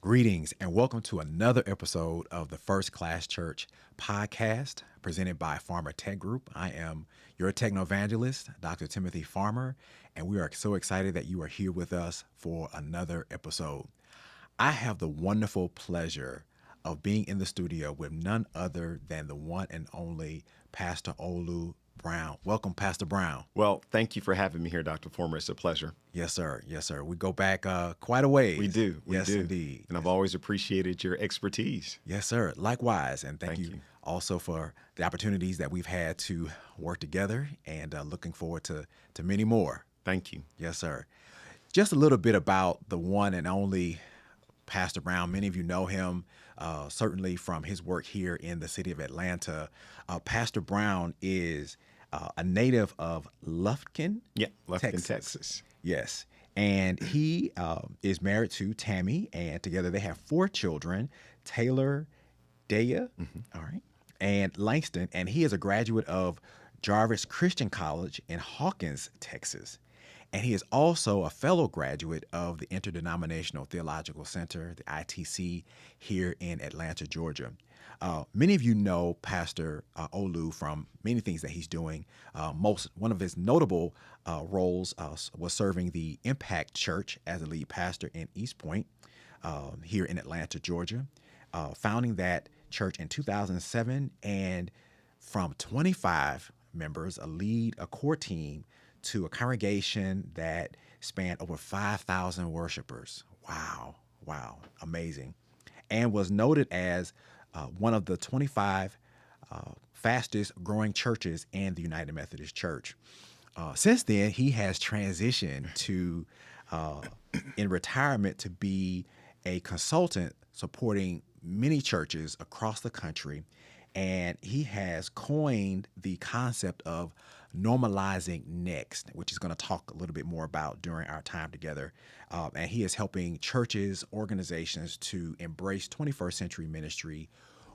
Greetings and welcome to another episode of the First Class Church podcast presented by Farmer Tech Group. I am your techno evangelist, Dr. Timothy Farmer, and we are so excited that you are here with us for another episode. I have the wonderful pleasure of being in the studio with none other than the one and only Pastor Olu Brown. Welcome, Pastor Brown. Well, thank you for having me here, Dr. Former. It's a pleasure. Yes, sir. Yes, sir. We go back quite a ways. We do. Yes, do. indeed. And I've always appreciated your expertise. Yes, sir. Likewise. And thank Thank you you. also for the opportunities that we've had to work together and looking forward to many more. Thank you. Yes, sir. Just a little bit about the one and only Pastor Brown. Many of you know him, certainly from his work here in the city of Atlanta. Pastor Brown is a native of Lufkin, Yeah, Lufkin, Texas. Yes. And he is married to Tammy, and together they have 4 children, Taylor, Dea, all right, and Langston. And he is a graduate of Jarvis Christian College in Hawkins, Texas. And he is also a fellow graduate of the Interdenominational Theological Center, the ITC, here in Atlanta, Georgia. Many of you know Pastor Olu from many things that he's doing. One of his notable roles was serving the Impact Church as a lead pastor in East Point, here in Atlanta, Georgia, founding that church in 2007, and from 25 members, a core team, to a congregation that spanned over 5,000 worshipers. Wow, amazing. And was noted as one of the 25 fastest growing churches in the United Methodist Church. Since then, he has transitioned to, in retirement, to be a consultant supporting many churches across the country. And he has coined the concept of normalizing next, which he's going to talk a little bit more about during our time together. And he is helping churches, organizations to embrace 21st century ministry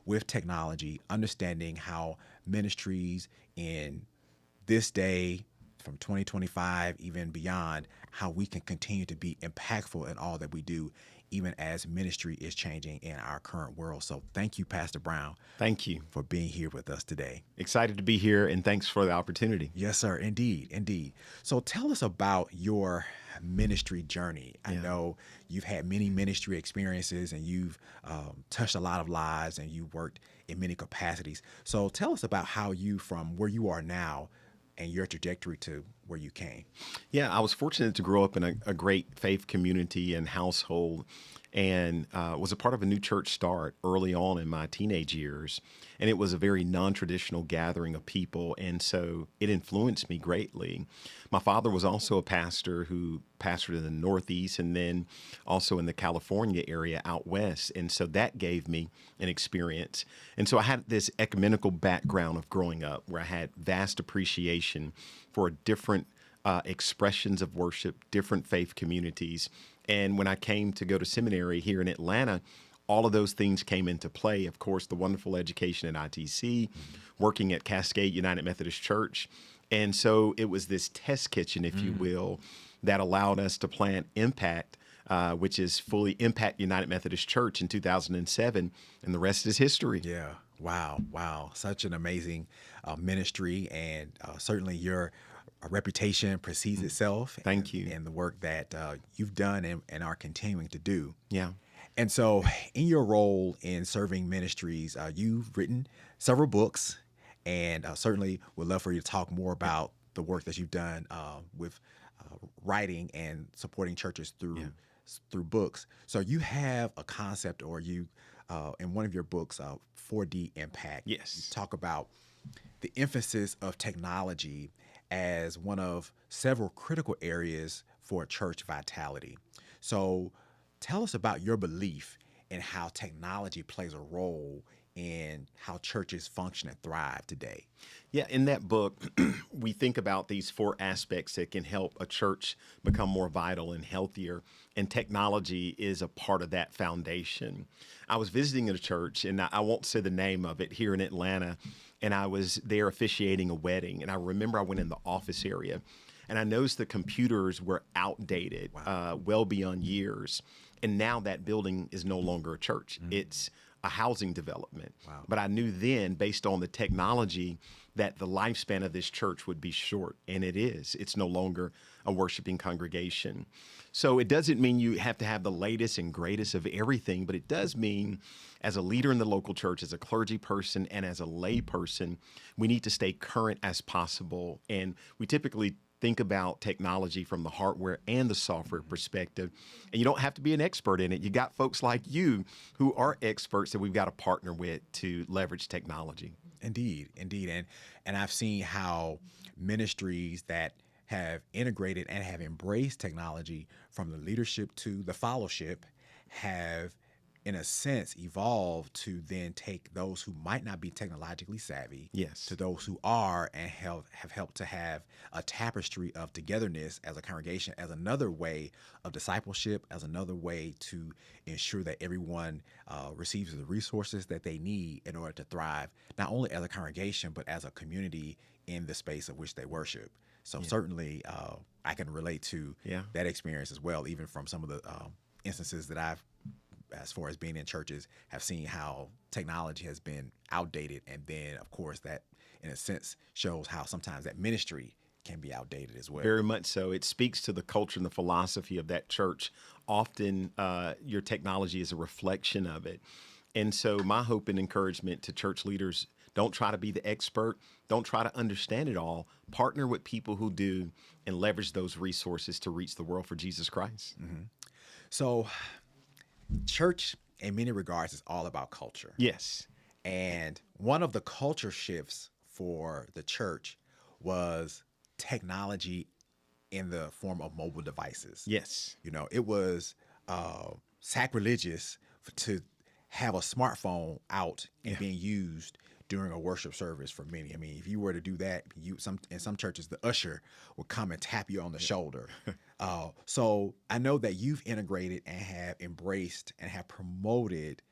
with technology, understanding how ministries in this day, from 2025, even beyond, how we can continue to be impactful in all that we do, even as ministry is changing in our current world. So thank you, Pastor Brown. Thank you For being here with us today. Excited to be here, and thanks for the opportunity. Yes, sir. Indeed. So tell us about your ministry journey. I know you've had many ministry experiences, and you've touched a lot of lives, and you worked in many capacities. So tell us about how you, from where you are now, and your trajectory to where you came. Yeah, I was fortunate to grow up in a great faith community and household, and was a part of a new church start early on in my teenage years. And it was a very non-traditional gathering of people, and so it influenced me greatly. My father was also a pastor who pastored in the Northeast and then also in the California area out west, and so that gave me an experience. And so I had this ecumenical background of growing up where I had vast appreciation for different expressions of worship, different faith communities. And when I came to go to seminary here in Atlanta, all of those things came into play. Of course, the wonderful education at ITC, working at Cascade United Methodist Church. And so it was this test kitchen, if you will, that allowed us to plant Impact, which is fully Impact United Methodist Church in 2007. And the rest is history. Yeah. Wow. Such an amazing ministry, and certainly your reputation precedes itself. Thank you. And the work that you've done and are continuing to do. Yeah. And so in your role in serving ministries, you've written several books, and certainly would love for you to talk more about the work that you've done with writing and supporting churches through books. So you have a concept, or you, in one of your books, 4D Impact. Yes. You talk about the emphasis of technology as one of several critical areas for church vitality. So tell us about your belief in how technology plays a role in how churches function and thrive today. Yeah, in that book, we think about these 4 aspects that can help a church become more vital and healthier, and technology is a part of that foundation. I was visiting at a church, and I won't say the name of it, here in Atlanta, and I was there officiating a wedding, and I remember I went in the office area, and I noticed the computers were outdated, well beyond years. And now that building is no longer a church. It's a housing development. Wow. But I knew then, based on the technology, that the lifespan of this church would be short. And it is. It's no longer a worshiping congregation. So it doesn't mean you have to have the latest and greatest of everything, but it does mean as a leader in the local church, as a clergy person, and as a lay person, we need to stay current as possible. And we typically think about technology from the hardware and the software perspective. And you don't have to be an expert in it. You got folks like you who are experts that we've got to partner with to leverage technology. Indeed, indeed. And I've seen how ministries that have integrated and have embraced technology, from the leadership to the fellowship, have in a sense evolved to then take those who might not be technologically savvy, Yes, to those who are, and have helped to have a tapestry of togetherness as a congregation, as another way of discipleship, as another way to ensure that everyone receives the resources that they need in order to thrive, not only as a congregation, but as a community in the space of which they worship. So certainly I can relate to that experience as well, even from some of the instances that I've, as far as being in churches, have seen how technology has been outdated. And then, of course, that in a sense shows how sometimes that ministry can be outdated as well. very much so. It speaks to the culture and the philosophy of that church. Often your technology is a reflection of it. And so my hope and encouragement to church leaders: don't try to be the expert. Don't try to understand it all. Partner with people who do, and leverage those resources to reach the world for Jesus Christ. Mm-hmm. So church, in many regards, is all about culture. Yes. And one of the culture shifts for the church was technology in the form of mobile devices. Yes. You know, it was sacrilegious to have a smartphone out and being used during a worship service for many. I mean, if you were to do that, in some churches, the usher would come and tap you on the shoulder. So I know that you've integrated and have embraced and have promoted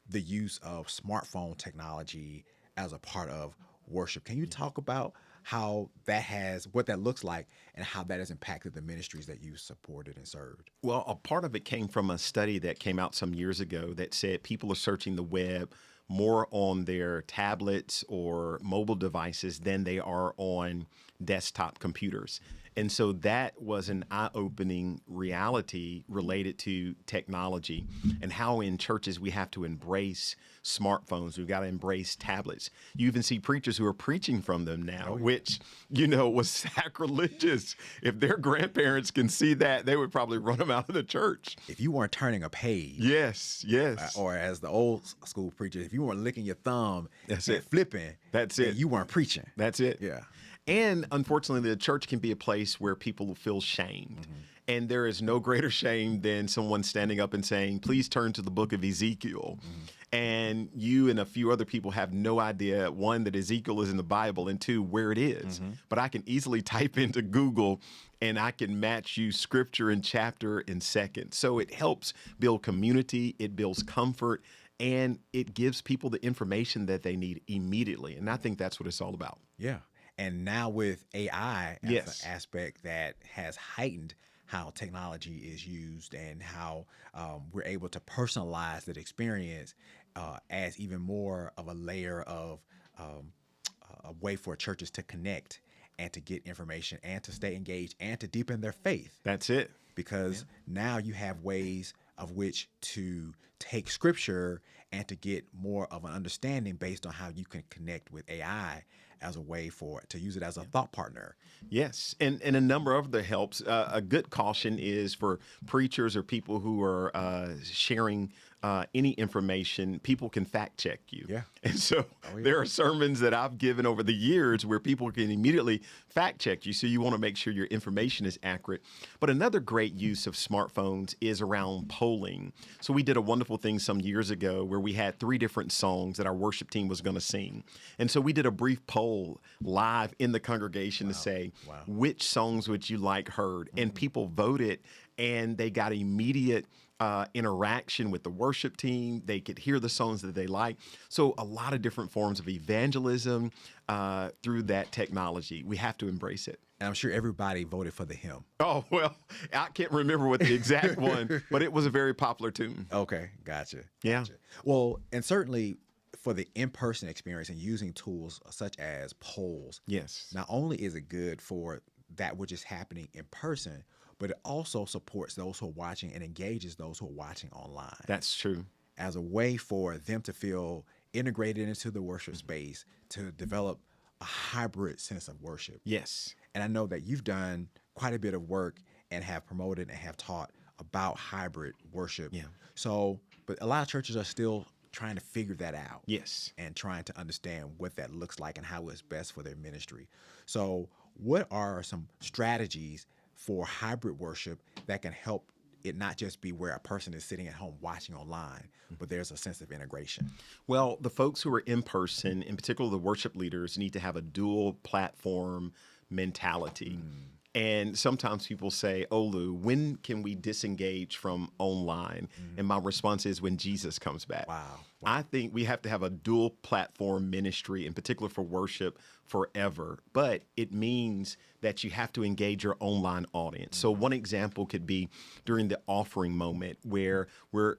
the use of smartphone technology as a part of worship. Can you talk about how that what that looks like, and how that has impacted the ministries that you supported and served? Well, a part of it came from a study that came out some years ago that said people are searching the web more on their tablets or mobile devices than they are on desktop computers. And so that was an eye-opening reality related to technology, and how in churches we have to embrace smartphones. We've got to embrace tablets. You even see preachers who are preaching from them now, which, was sacrilegious. If their grandparents can see that, they would probably run them out of the church. If you weren't turning a page. Yes. Or as the old school preachers, if you weren't licking your thumb That's and it. flipping, That's then it. you weren't preaching. That's it. Yeah. And unfortunately, the church can be a place where people feel shamed. And there is no greater shame than someone standing up and saying, please turn to the book of Ezekiel. And you and a few other people have no idea, one, that Ezekiel is in the Bible, and two, where it is. But I can easily type into Google and I can match you scripture and chapter in seconds. So it helps build community, it builds comfort, and it gives people the information that they need immediately. And I think that's what it's all about. Yeah. And now with AI as Yes. an aspect that has heightened how technology is used, and how we're able to personalize that experience as even more of a layer of a way for churches to connect and to get information and to stay engaged and to deepen their faith. That's it. Because now you have ways of which to take scripture and to get more of an understanding based on how you can connect with AI as a way to use it as a thought partner. Yes, and a number of the helps. A good caution is for preachers or people who are sharing any information, people can fact check you. Yeah. And so there are sermons that I've given over the years where people can immediately fact check you. So you want to make sure your information is accurate. But another great use of smartphones is around polling. So we did a wonderful thing some years ago where we had 3 different songs that our worship team was going to sing. And so we did a brief poll live in the congregation to say, which songs would you like heard? And people voted, and they got immediate interaction with the worship team. They could hear the songs that they like. So a lot of different forms of evangelism through that technology. We have to embrace it. And I'm sure everybody voted for the hymn. Oh, well, I can't remember what the exact one, but it was a very popular tune. Okay, gotcha. Yeah. Gotcha. Well, and certainly for the in-person experience and using tools such as polls, Yes. not only is it good for that which is happening in person, but it also supports those who are watching and engages those who are watching online That's true. as a way for them to feel integrated into the worship space, to develop a hybrid sense of worship. Yes. And I know that you've done quite a bit of work and have promoted and have taught about hybrid worship. Yeah. So, but a lot of churches are still trying to figure that out. Yes. And trying to understand what that looks like and how it's best for their ministry. So, what are some strategies for hybrid worship that can help it not just be where a person is sitting at home watching online, but there's a sense of integration? Well, the folks who are in person, in particular the worship leaders, need to have a dual platform mentality. And sometimes people say, Olu, when can we disengage from online? And my response is when Jesus comes back. Wow. I think we have to have a dual platform ministry, in particular for worship, forever. But it means that you have to engage your online audience. So one example could be during the offering moment where we're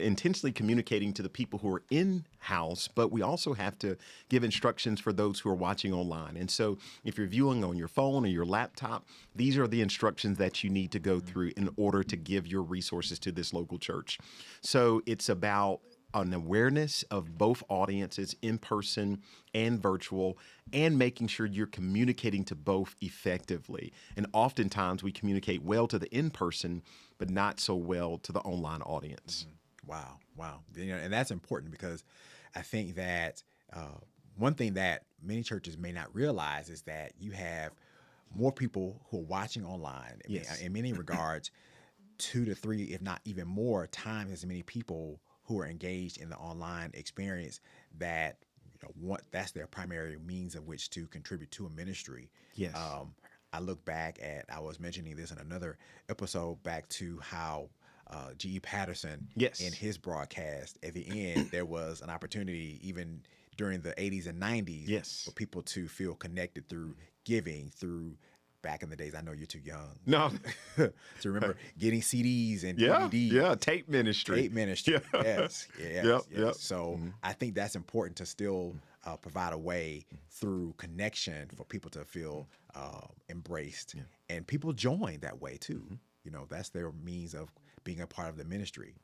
intentionally communicating to the people who are in house, but we also have to give instructions for those who are watching online. And so if you're viewing on your phone or your laptop, these are the instructions that you need to go through in order to give your resources to this local church. So it's about an awareness of both audiences, in person and virtual, and making sure you're communicating to both effectively. And oftentimes we communicate well to the in-person, but not so well to the online audience. Wow. Wow. You know, and that's important because I think that one thing that many churches may not realize is that you have more people who are watching online. I mean, Yes. in many regards, 2 to 3, if not even more times as many people who are engaged in the online experience that that's their primary means of which to contribute to a ministry. Yes. I look back at, I was mentioning this in another episode, back to how G.E. Patterson, Yes. in his broadcast, at the end, there was an opportunity even during the 80s and 90s Yes. for people to feel connected through giving, through back in the days. I know you're too young No. to remember getting CDs and Yeah. DVDs. Yeah. Tape ministry. Tape ministry. Yeah. Yes. Yes. Yep, Yes. yep. So I think that's important to still provide a way through connection for people to feel embraced, and people join that way too. You know, that's their means of being a part of the ministry.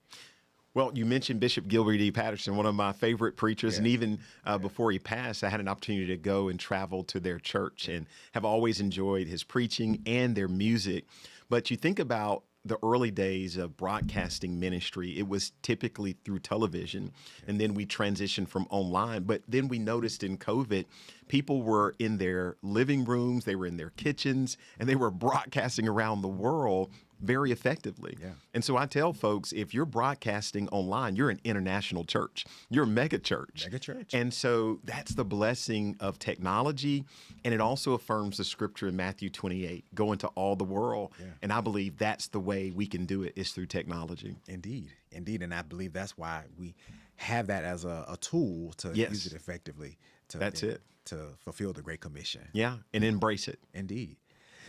Well, you mentioned Bishop Gilbert E. Patterson, one of my favorite preachers. And even before he passed, I had an opportunity to go and travel to their church and have always enjoyed his preaching and their music. But you think about the early days of broadcasting ministry, it was typically through television, and then we transitioned from online. But then we noticed in COVID, people were in their living rooms, they were in their kitchens, and they were broadcasting around the world very effectively. Yeah. And so I tell folks, if you're broadcasting online, you're an international church. You're a mega church. Mega church. And so that's the blessing of technology. And it also affirms the scripture in Matthew 28, go into all the world. Yeah. And I believe that's the way we can do it, is through technology. Indeed. Indeed. And I believe that's why we have that as a tool to Yes. use it effectively. That's it. To fulfill the Great Commission. Yeah. And embrace it. Indeed.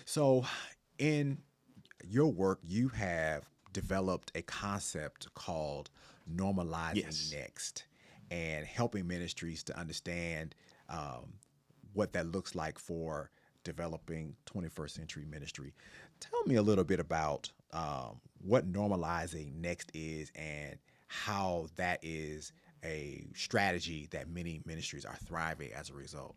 So in your work, you have developed a concept called normalizing Yes. next, and helping ministries to understand what that looks like for developing 21st century ministry. Tell me a little bit about what normalizing next is and how that is a strategy that many ministries are thriving as a result.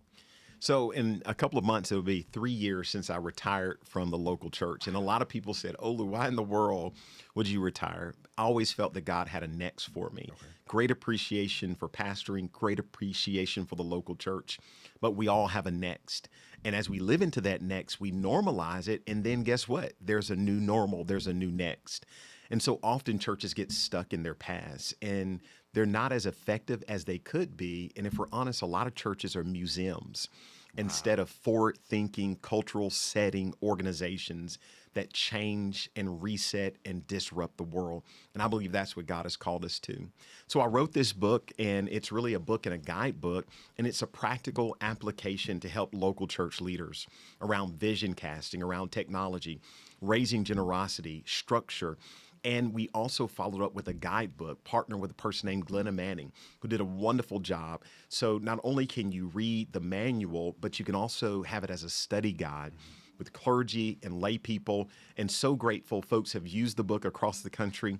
So in a couple of months, it'll be 3 years since I retired from the local church. And a lot of people said, Olu, why in the world would you retire? I always felt that God had a next for me. Okay. Great appreciation for pastoring, great appreciation for the local church. But we all have a next. And as we live into that next, we normalize it. And then guess what? There's a new normal. There's a new next. And so often churches get stuck in their past, and they're not as effective as they could be. And if we're honest, a lot of churches are museums instead of forward-thinking, cultural setting organizations that change and reset and disrupt the world. And I believe that's what God has called us to. So I wrote this book, and it's really a book and a guidebook, and it's a practical application to help local church leaders around vision casting, around technology, raising generosity, structure. And we also followed up with a guidebook, partnered with a person named Glenna Manning, who did a wonderful job. So not only can you read the manual, but you can also have it as a study guide with clergy and lay people. And so grateful folks have used the book across the country.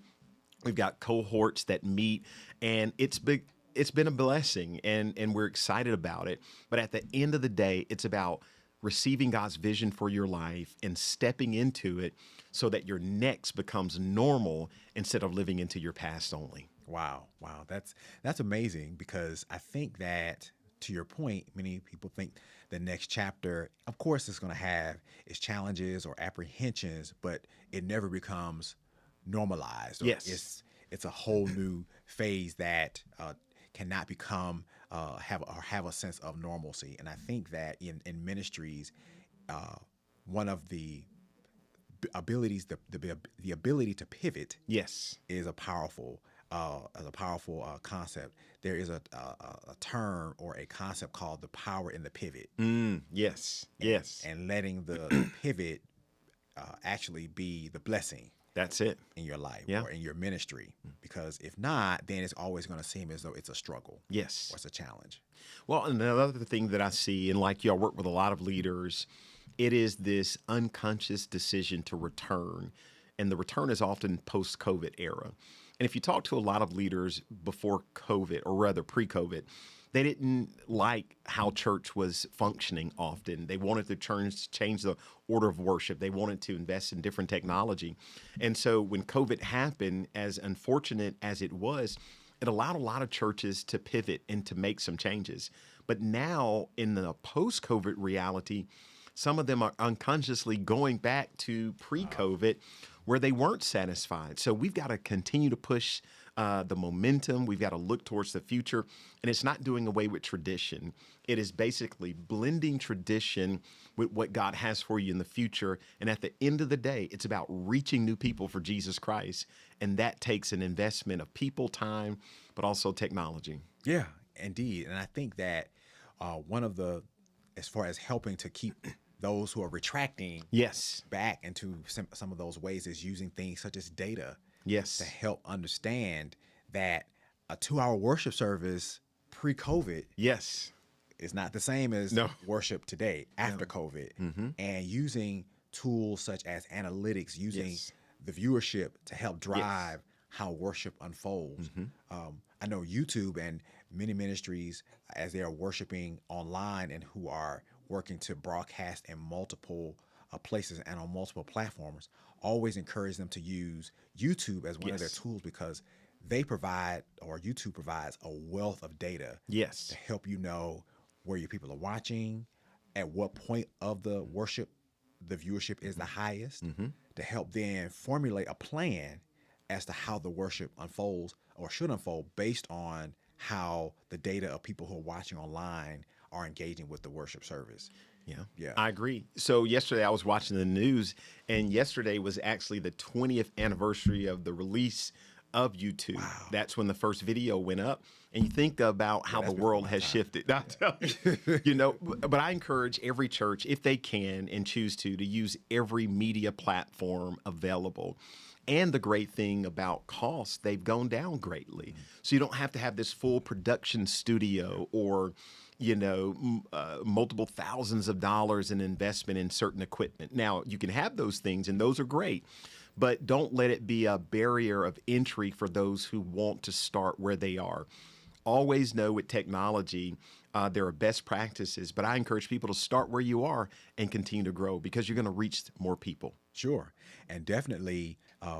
We've got cohorts that meet, and it's been a blessing, and we're excited about it. But at the end of the day, it's about receiving God's vision for your life and stepping into it so that your next becomes normal instead of living into your past only. Wow. That's amazing, because I think that, to your point, many people think the next chapter, of course, is going to have its challenges or apprehensions, but it never becomes normalized. Yes. It's a whole new phase that cannot become have a sense of normalcy. And I think that in ministries, one of the abilities, the ability to pivot, Yes. is a powerful concept. There is a term or a concept called the power in the pivot. Yes. And letting the pivot actually be the blessing That's it. in your life Yeah. or in your ministry. Because if not, then it's always going to seem as though it's a struggle. Yes. Or it's a challenge. Well, and another thing that I see, and like y'all work with a lot of leaders, it is this unconscious decision to return. And the return is often post-COVID era. And if you talk to a lot of leaders before COVID, or rather pre-COVID, they didn't like how church was functioning often. They wanted to change the order of worship. They wanted to invest in different technology. And so when COVID happened, as unfortunate as it was, it allowed a lot of churches to pivot and to make some changes. But now in the post-COVID reality, some of them are unconsciously going back to pre-COVID where they weren't satisfied. So we've got to continue to push the momentum. We've got to look towards the future. And it's not doing away with tradition. It is basically blending tradition with what God has for you in the future. And at the end of the day, it's about reaching new people for Jesus Christ. And that takes an investment of people, time, but also technology. Yeah, indeed. And I think that as far as helping to keep those who are retracting Yes. back into some of those ways, is using things such as data Yes. to help understand that a 2-hour worship service pre-COVID Yes. is not the same as No. worship today after COVID. And using tools such as analytics, using Yes. the viewership to help drive how worship unfolds. I know YouTube and many ministries, as they are worshiping online and who are working to broadcast in multiple places and on multiple platforms, always encourage them to use YouTube as one of their Yes. tools, because they provide, or YouTube provides, a wealth of data Yes. to help you know where your people are watching, at what point of the worship the viewership is the highest, to help then formulate a plan as to how the worship unfolds or should unfold based on how the data of people who are watching online are engaging with the worship service. Yeah. I agree. So yesterday I was watching the news, and yesterday was actually the 20th anniversary of the release of YouTube. Wow. That's when the first video went up. And you think about how the that's world before my has time. shifted. I tell you, but I encourage every church, if they can and choose to use every media platform available. And the great thing about costs, they've gone down greatly. So you don't have to have this full production studio or multiple thousands of dollars in investment in certain equipment. Now, you can have those things, and those are great, but don't let it be a barrier of entry for those who want to start where they are. Always know with technology, there are best practices, but I encourage people to start where you are and continue to grow, because you're going to reach more people. Sure. And definitely,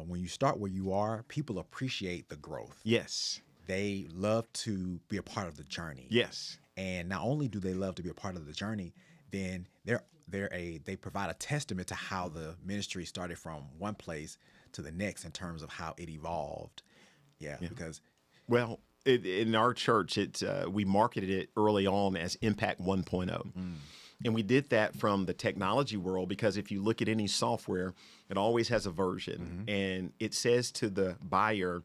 when you start where you are, people appreciate the growth. Yes. They love to be a part of the journey. Yes. And not only do they love to be a part of the journey, then they provide a testament to how the ministry started from one place to the next in terms of how it evolved. Yeah. Because Well, in our church, we marketed it early on as Impact 1.0. And we did that from the technology world because if you look at any software, it always has a version. And it says to the buyer,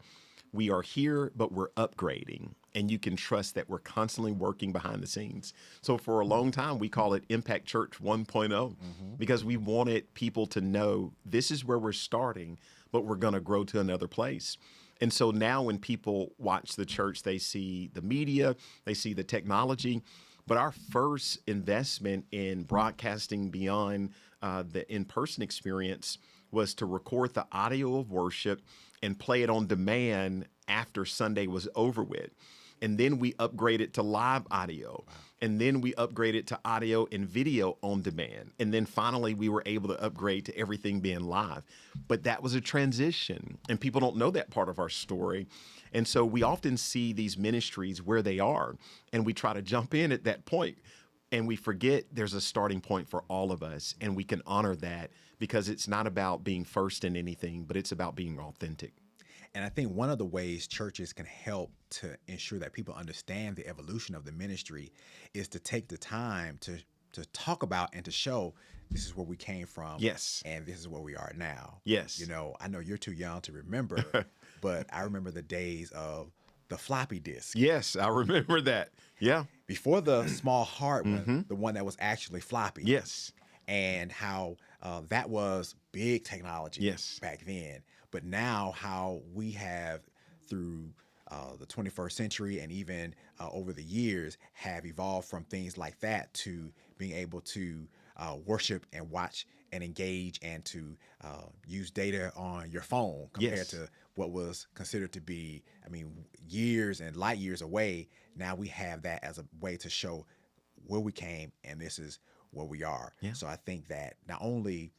we are here, but we're upgrading. And you can trust that we're constantly working behind the scenes. So for a long time, we call it Impact Church 1.0 because we wanted people to know this is where we're starting, but we're going to grow to another place. And so now when people watch the church, they see the media, they see the technology. But our first investment in broadcasting beyond the in-person experience was to record the audio of worship and play it on demand after Sunday was over with. And then we upgraded to live audio. And then we upgraded to audio and video on demand. And then finally, we were able to upgrade to everything being live. But that was a transition. And people don't know that part of our story. And so we often see these ministries where they are. And we try to jump in at that point. And we forget there's a starting point for all of us. And we can honor that because it's not about being first in anything, but it's about being authentic. And I think one of the ways churches can help to ensure that people understand the evolution of the ministry is to take the time to talk about and to show this is where we came from. Yes. And this is where we are now. Yes. You know, I know you're too young to remember, but I remember the days of the floppy disk. Yes, I remember that. Yeah. Before the small hard one, the one that was actually floppy. Yes. And how that was big technology Yes. back then. But now how we have through the 21st century and even over the years have evolved from things like that to being able to worship and watch and engage and to use data on your phone compared Yes. to what was considered to be, I mean, years and light years away. Now we have that as a way to show where we came and this is where we are. Yeah. So I think that not only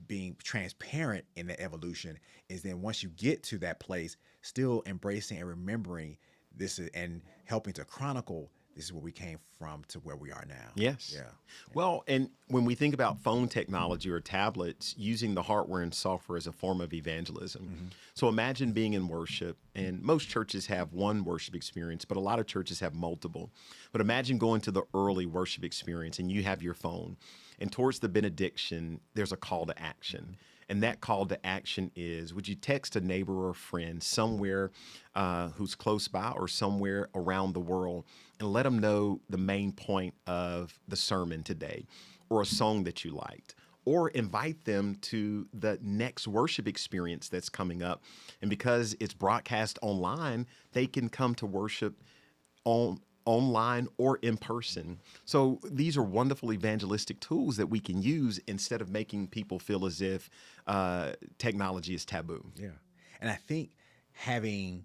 being transparent in the evolution is then once you get to that place, still embracing and remembering this and helping to chronicle this is where we came from to where we are now. Yes. Yeah. Well, and when we think about phone technology or tablets, using the hardware and software as a form of evangelism. So imagine being in worship, and most churches have one worship experience, but a lot of churches have multiple. But imagine going to the early worship experience and you have your phone, and towards the benediction, there's a call to action. And that call to action is, would you text a neighbor or a friend somewhere who's close by or somewhere around the world and let them know the main point of the sermon today or a song that you liked, or invite them to the next worship experience that's coming up. And because it's broadcast online, they can come to worship online or in person. So these are wonderful evangelistic tools that we can use instead of making people feel as if technology is taboo. Yeah. And I think having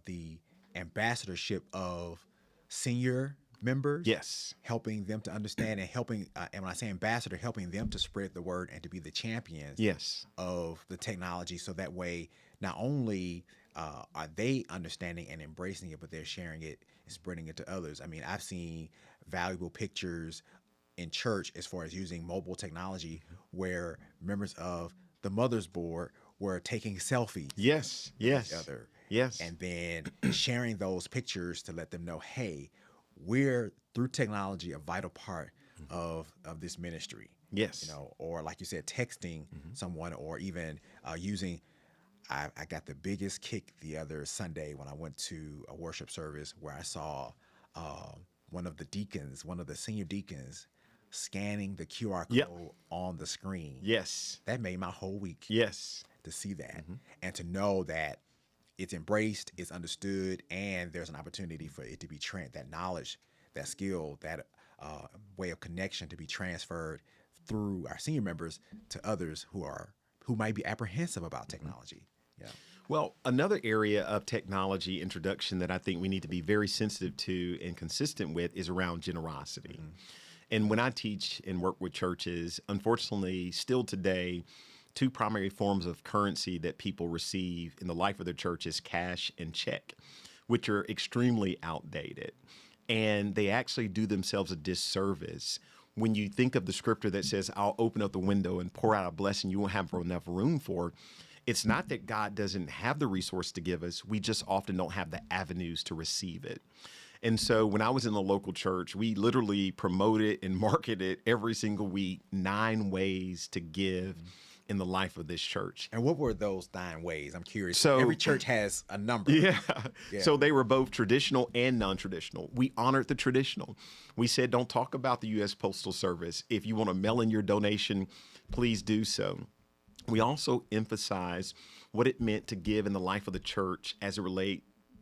the ambassadorship of senior members, Yes. helping them to understand and helping, and when I say ambassador, helping them to spread the word and to be the champions Yes. of the technology. So that way, not only are they understanding and embracing it, but they're sharing it and spreading it to others. I mean, I've seen valuable pictures in church as far as using mobile technology where members of the mother's board were taking selfies Yes. Yes. with each other. Yes. And then sharing those pictures to let them know, hey, we're through technology a vital part of this ministry. Yes. You know, or like you said, texting someone, or even using. I got the biggest kick the other Sunday when I went to a worship service where I saw one of the senior deacons, scanning the QR code Yep. on the screen. Yes. That made my whole week. Yes. To see that and to know that it's embraced, it's understood, and there's an opportunity for it to be that knowledge, that skill, that way of connection to be transferred through our senior members to others who might be apprehensive about technology. Yeah. Well, another area of technology introduction that I think we need to be very sensitive to and consistent with is around generosity. And when I teach and work with churches, unfortunately, still today, two primary forms of currency that people receive in the life of their church is cash and check, which are extremely outdated. And they actually do themselves a disservice when you think of the scripture that says, I'll open up the window and pour out a blessing you won't have enough room for. It's not that God doesn't have the resource to give us. We just often don't have the avenues to receive it. And so when I was in the local church, we literally promoted and marketed every single week 9 ways to give in the life of this church. And what were those 9 ways? I'm curious. So every church has a number. Yeah. So they were both traditional and non-traditional. We honored the traditional. We said, don't talk about the U.S. Postal Service. If you want to mail in your donation, please do so. We also emphasized what it meant to give in the life of the church as it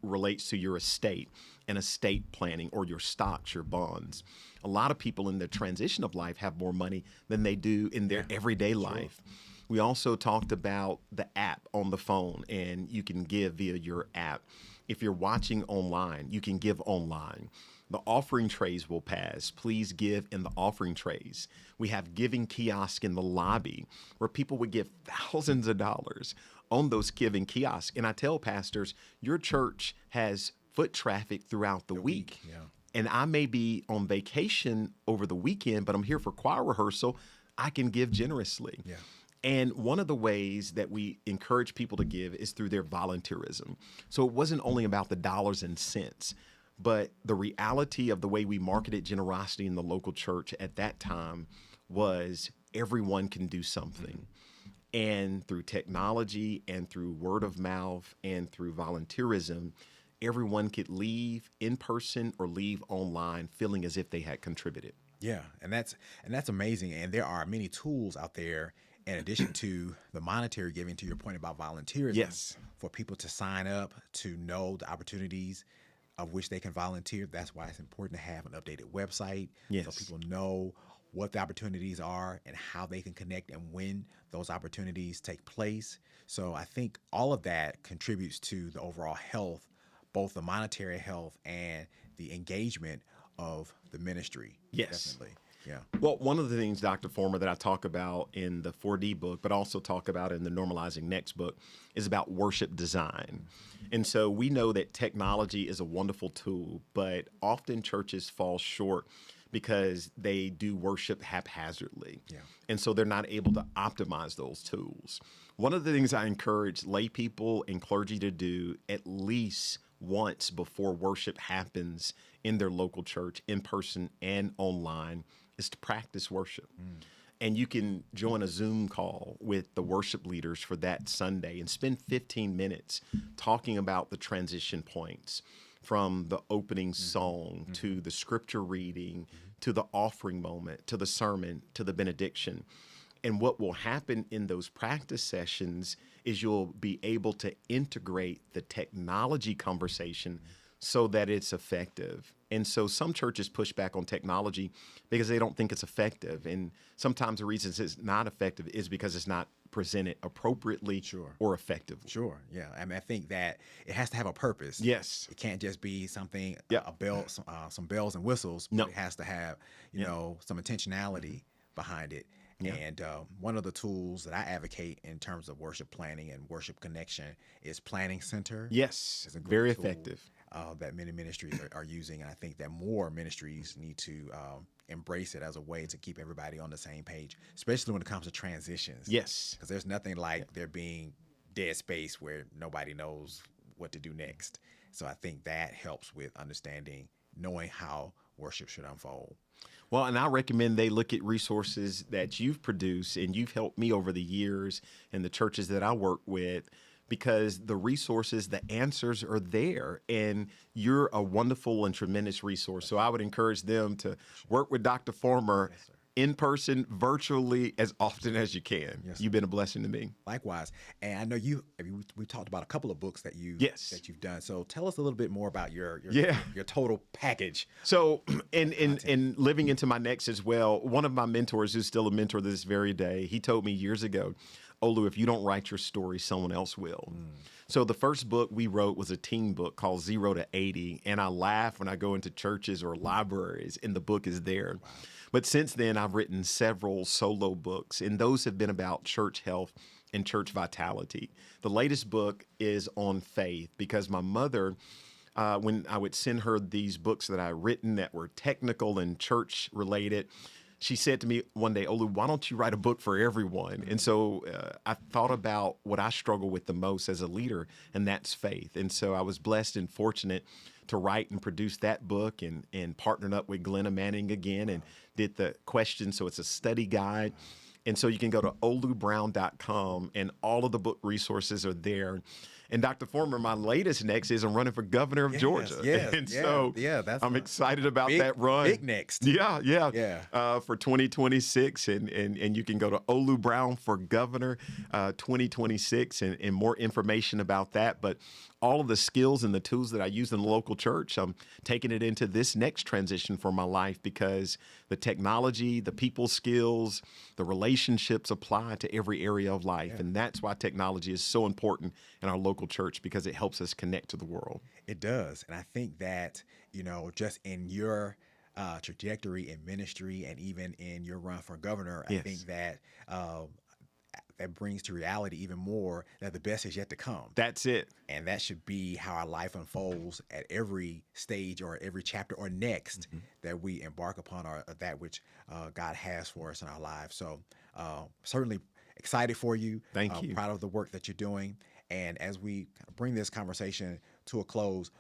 relates to your estate and estate planning, or your stocks, your bonds. A lot of people in the transition of life have more money than they do in their everyday life. We also talked about the app on the phone, and you can give via your app. If you're watching online, you can give online. The offering trays will pass. Please give in the offering trays. We have giving kiosks in the lobby where people would give thousands of dollars on those giving kiosks. And I tell pastors, your church has foot traffic throughout the week. Yeah. And I may be on vacation over the weekend, but I'm here for choir rehearsal. I can give generously. Yeah. And one of the ways that we encourage people to give is through their volunteerism. So it wasn't only about the dollars and cents, but the reality of the way we marketed generosity in the local church at that time was everyone can do something. And through technology and through word of mouth and through volunteerism, everyone could leave in person or leave online feeling as if they had contributed. Yeah, and that's amazing. And there are many tools out there in addition to the monetary giving, to your point about volunteerism. Yes. For people to sign up, to know the opportunities of which they can volunteer. That's why it's important to have an updated website. Yes. So people know what the opportunities are and how they can connect and when those opportunities take place. So I think all of that contributes to the overall health, both the monetary health and the engagement of the ministry. Yes. Definitely. Yeah. Well, one of the things, Dr. Former, that I talk about in the 4D book, but also talk about in the Normalizing Next book, is about worship design. And so we know that technology is a wonderful tool, but often churches fall short because they do worship haphazardly. Yeah. And so they're not able to optimize those tools. One of the things I encourage lay people and clergy to do at least once before worship happens in their local church, in person and online, is to practice worship. And you can join a Zoom call with the worship leaders for that Sunday and spend 15 minutes talking about the transition points, from the opening song to the scripture reading to the offering moment to the sermon to the benediction. And what will happen in those practice sessions is you'll be able to integrate the technology conversation so that it's effective. And so some churches push back on technology because they don't think it's effective. And sometimes the reason it's not effective is because it's not presented appropriately or effectively. Sure. Yeah. I mean, I think that it has to have a purpose. Yes. It can't just be something, Yeah. a bell, some bells and whistles. But No. it has to have, you know, some intentionality behind it. Yeah. And one of the tools that I advocate in terms of worship planning and worship connection is Planning Center. Yes. It's a great Very tool, effective. that many ministries are using. And I think that more ministries need to embrace it as a way to keep everybody on the same page, especially when it comes to transitions. Yes. Because there's nothing like there being dead space where nobody knows what to do next. So I think that helps with understanding, knowing how worship should unfold. Well, and I recommend they look at resources that you've produced and you've helped me over the years in the churches that I work with, because the resources, the answers are there, and you're a wonderful and tremendous resource. So I would encourage them to work with Dr. Former in person, virtually, as often as you can. Yes, You've been a blessing to me. Likewise. And I know we talked about a couple of books that you've done. So tell us a little bit more about your total package. So in living into my next as well, one of my mentors, who's still a mentor this very day, he told me years ago, Olu, if you don't write your story, someone else will. So the first book we wrote was a teen book called 0 to 80. And I laugh when I go into churches or libraries and the book is there. Wow. But since then, I've written several solo books, and those have been about church health and church vitality. The latest book is on faith, because my mother, when I would send her these books that I written that were technical and church related, she said to me one day, Olu, why don't you write a book for everyone? And so I thought about what I struggle with the most as a leader, and that's faith. And so I was blessed and fortunate to write and produce that book, and partnered up with Glenna Manning again and did the questions. So it's a study guide. And so you can go to olubrown.com, and all of the book resources are there. And Dr. Former, my latest next is I'm running for governor of Georgia. Yes, and so that's I'm excited about that run. Big next. Yeah. For 2026. And you can go to Olu Brown for governor 2026 and more information about that. But all of the skills and the tools that I use in the local church, I'm taking it into this next transition for my life, because the technology, the people skills, the relationships apply to every area of life. Yeah. And that's why technology is so important in our local church, because it helps us connect to the world. It does. And I think that, just in your trajectory in ministry and even in your run for governor, Yes. I think that that brings to reality even more that the best is yet to come. That's it. And that should be how our life unfolds at every stage or every chapter or next that we embark upon, or that which God has for us in our lives. So certainly excited for you. Thank you. Proud of the work that you're doing. And as we bring this conversation to a close,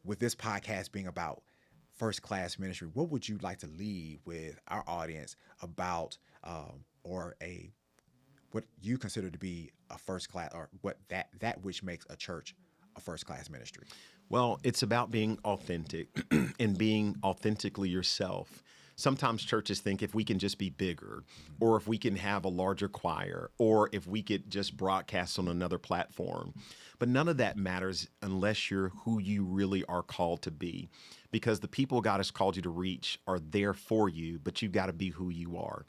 with this podcast being about first class ministry, what would you like to leave with our audience about what you consider to be a first class, or what that which makes a church a first class ministry? Well, it's about being authentic and being authentically yourself. Sometimes churches think if we can just be bigger, or if we can have a larger choir, or if we could just broadcast on another platform. But none of that matters unless you're who you really are called to be, because the people God has called you to reach are there for you, but you've got to be who you are,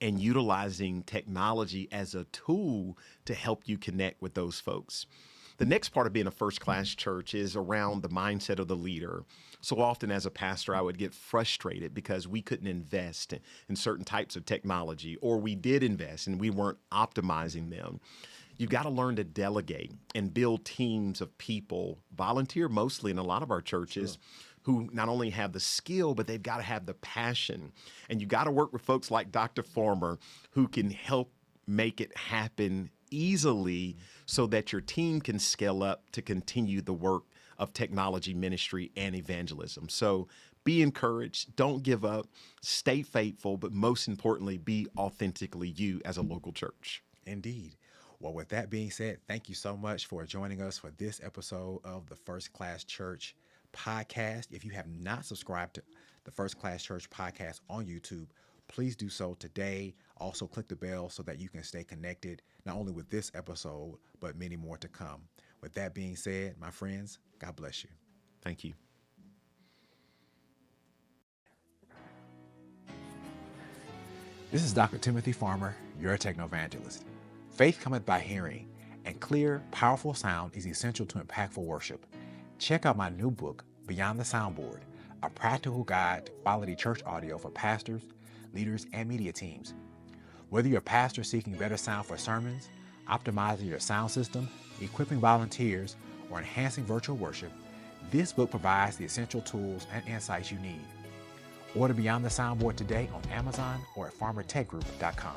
and utilizing technology as a tool to help you connect with those folks. The next part of being a first-class church is around the mindset of the leader. So often as a pastor, I would get frustrated because we couldn't invest in certain types of technology, or we did invest and we weren't optimizing them. You've got to learn to delegate and build teams of people, volunteer mostly in a lot of our churches, who not only have the skill, but they've got to have the passion. And you got to work with folks like Dr. Farmer, who can help make it happen easily so that your team can scale up to continue the work of technology ministry and evangelism. So be encouraged, don't give up, stay faithful, but most importantly, be authentically you as a local church. Indeed. Well, with that being said, thank you so much for joining us for this episode of the First Class Church podcast. If you have not subscribed to the First Class Church podcast on YouTube, please do so today. Also click the bell so that you can stay connected, not only with this episode, but many more to come. With that being said, my friends, God bless you. Thank you. This is Dr. Timothy Farmer, your techno-evangelist. Faith cometh by hearing, and clear, powerful sound is essential to impactful worship. Check out my new book, Beyond the Soundboard, a practical guide to quality church audio for pastors, leaders, and media teams. Whether you're a pastor seeking better sound for sermons, optimizing your sound system, equipping volunteers, or enhancing virtual worship, this book provides the essential tools and insights you need. Order Beyond the Soundboard today on Amazon or at farmertechgroup.com.